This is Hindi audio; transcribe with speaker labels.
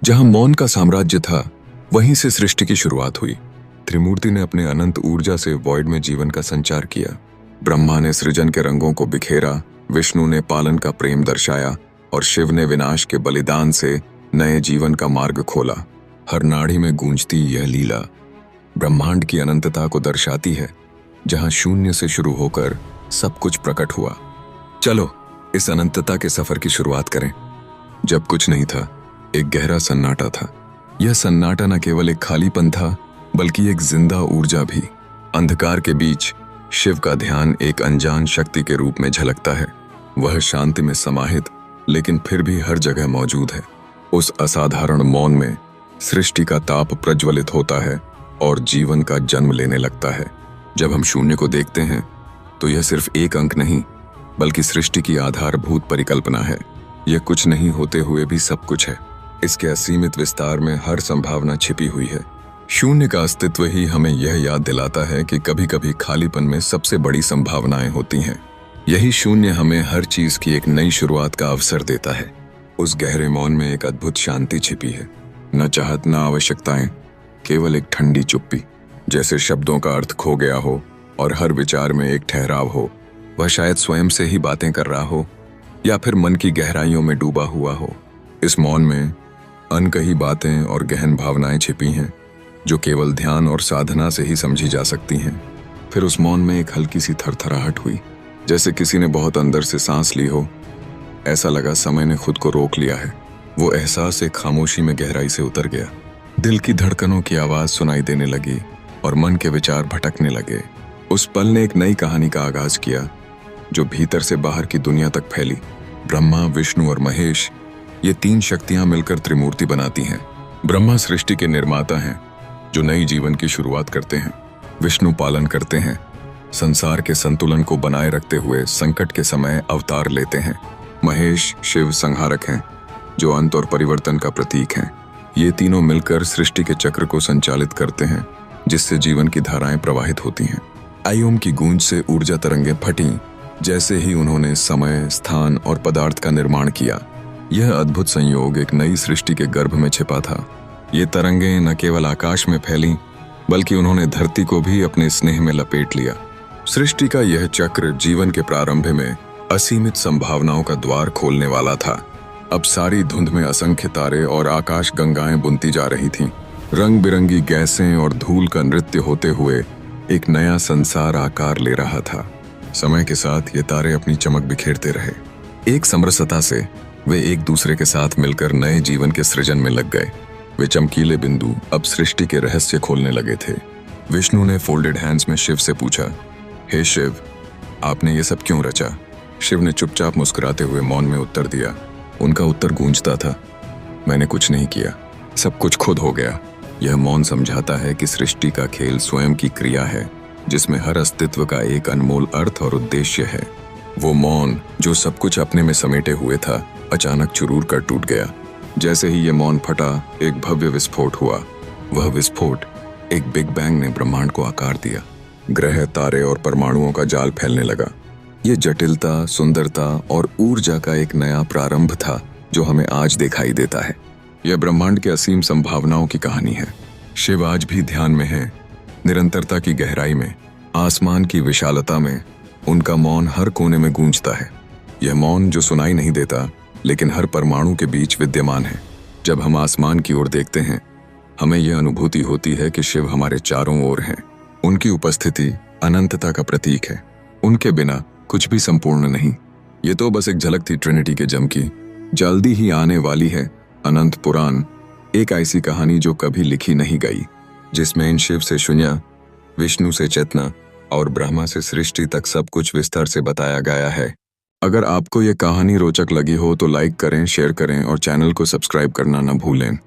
Speaker 1: जहां मौन का साम्राज्य था, वहीं से सृष्टि की शुरुआत हुई। त्रिमूर्ति ने अपने अनंत ऊर्जा से वॉइड में जीवन का संचार किया। ब्रह्मा ने सृजन के रंगों को बिखेरा, विष्णु ने पालन का प्रेम दर्शाया और शिव ने विनाश के बलिदान से नए जीवन का मार्ग खोला। हर नाड़ी में गूंजती यह लीला ब्रह्मांड की अनंतता को दर्शाती है, जहां शून्य से शुरू होकर सब कुछ प्रकट हुआ। चलो इस अनंतता के सफर की शुरुआत करें। जब कुछ नहीं था, एक गहरा सन्नाटा था। यह सन्नाटा न केवल एक खालीपन था, बल्कि एक जिंदा ऊर्जा भी। अंधकार के बीच शिव का ध्यान एक अनजान शक्ति के रूप में झलकता है। वह शांति में समाहित, लेकिन फिर भी हर जगह मौजूद है। उस असाधारण मौन में सृष्टि का ताप प्रज्वलित होता है और जीवन का जन्म लेने लगता है। जब हम शून्य को देखते हैं, तो यह सिर्फ एक अंक नहीं, बल्कि सृष्टि की आधारभूत परिकल्पना है। यह कुछ नहीं होते हुए भी सब कुछ है। इसके असीमित विस्तार में हर संभावना छिपी हुई है। शून्य का अस्तित्व ही हमें यह याद दिलाता है कि कभी कभी खालीपन में सबसे बड़ी संभावनाएं होती हैं। यही शून्य हमें हर चीज की एक नई शुरुआत का अवसर देता है। उस गहरे मौन में एक अद्भुत शांति छिपी है। न चाहत न आवश्यकताएं, केवल एक ठंडी चुप्पी, जैसे शब्दों का अर्थ खो गया हो और हर विचार में एक ठहराव हो। वह शायद स्वयं से ही बातें कर रहा हो या फिर मन की गहराइयों में डूबा हुआ हो। इस मौन में अनकही बातें और गहन भावनाएं छिपी हैं, जो केवल ध्यान और साधना से ही समझी जा सकती हैं। फिर उस मौन में एक हल्की सी थरथराहट हुई, जैसे किसी ने बहुत अंदर से सांस ली हो। ऐसा लगा समय ने खुद को रोक लिया है। वो एहसास एक खामोशी में गहराई से उतर गया। दिल की धड़कनों की आवाज सुनाई देने लगी और मन के विचार भटकने लगे। उस पल ने एक नई कहानी का आगाज किया, जो भीतर से बाहर की दुनिया तक फैली। ब्रह्मा, विष्णु और महेश, ये तीन शक्तियां मिलकर त्रिमूर्ति बनाती हैं। ब्रह्मा सृष्टि के निर्माता हैं, जो नई जीवन की शुरुआत करते हैं। विष्णु पालन करते हैं, संसार के संतुलन को बनाए रखते हुए संकट के समय अवतार लेते हैं। महेश, शिव संहारक हैं, जो अंत और परिवर्तन का प्रतीक हैं। ये तीनों मिलकर सृष्टि के चक्र को संचालित करते हैं, जिससे जीवन की धाराएं प्रवाहित होती हैं। आयोम की गूंज से ऊर्जा तरंगें फटी, जैसे ही उन्होंने समय, स्थान और पदार्थ का निर्माण किया। यह अद्भुत संयोग एक नई सृष्टि के गर्भ में छिपा था। ये तरंगें न केवल आकाश में फैलीं, बल्कि उन्होंने धरती को भी अपने स्नेह में लपेट लिया। सृष्टि का यह चक्र जीवन के प्रारंभ में असीमित संभावनाओं का द्वार खोलने वाला था। अब सारी धुंध में असंख्य तारे और आकाश गंगाएं बुनती जा रही थीं। रंग बिरंगी गैसें और धूल का नृत्य होते हुए एक नया संसार आकार ले रहा था। समय के साथ ये तारे अपनी चमक बिखेरते रहे। एक समरसता से वे एक दूसरे के साथ मिलकर नए जीवन के सृजन में लग गए। वे चमकीले बिंदु अब सृष्टि के रहस्य खोलने लगे थे। विष्णु ने फोल्डेड हैंड्स में शिव से पूछा, हे शिव, आपने ये सब क्यों रचा? शिव ने चुपचाप मुस्कुराते हुए मौन में उत्तर दिया। उनका उत्तर गूंजता था, मैंने कुछ नहीं किया, सब कुछ खुद हो गया। यह मौन समझाता है कि सृष्टि का खेल स्वयं की क्रिया है, जिसमें हर अस्तित्व का एक अनमोल अर्थ और उद्देश्य है। वो मौन जो सब कुछ अपने में समेटे हुए था, अचानक चुरूर कर टूट गया। जैसे ही ये मौन फटा, एक भव्य विस्फोट हुआ। वह विस्फोट, एक बिग बैंग ने ब्रह्मांड को आकार दिया। ग्रह, तारे और परमाणुओं का जाल फैलने लगा। ये जटिलता, सुंदरता और ऊर्जा का एक नया प्रारंभ था, जो हमें आज दिखाई देता है। यह ब्रह्मांड के असीम संभावनाओं की कहानी है। शिव आज भी ध्यान में है, निरंतरता की गहराई में, आसमान की विशालता में। उनका मौन हर कोने में गूंजता है। यह मौन जो सुनाई नहीं देता, लेकिन हर परमाणु के बीच विद्यमान है। जब हम आसमान की ओर देखते हैं, हमें यह अनुभूति होती है कि शिव हमारे चारों ओर हैं। उनकी उपस्थिति अनंतता का प्रतीक है। उनके बिना कुछ भी संपूर्ण नहीं। ये तो बस एक झलक थी ट्रिनिटी के जम की। जल्दी ही आने वाली है अनंत पुराण, एक ऐसी कहानी जो कभी लिखी नहीं गई, जिसमें इन शिव से शून्य, विष्णु से चेतना और ब्रह्मा से सृष्टि तक सब कुछ विस्तार से बताया गया है। अगर आपको ये कहानी रोचक लगी हो तो लाइक करें, शेयर करें और चैनल को सब्सक्राइब करना न भूलें।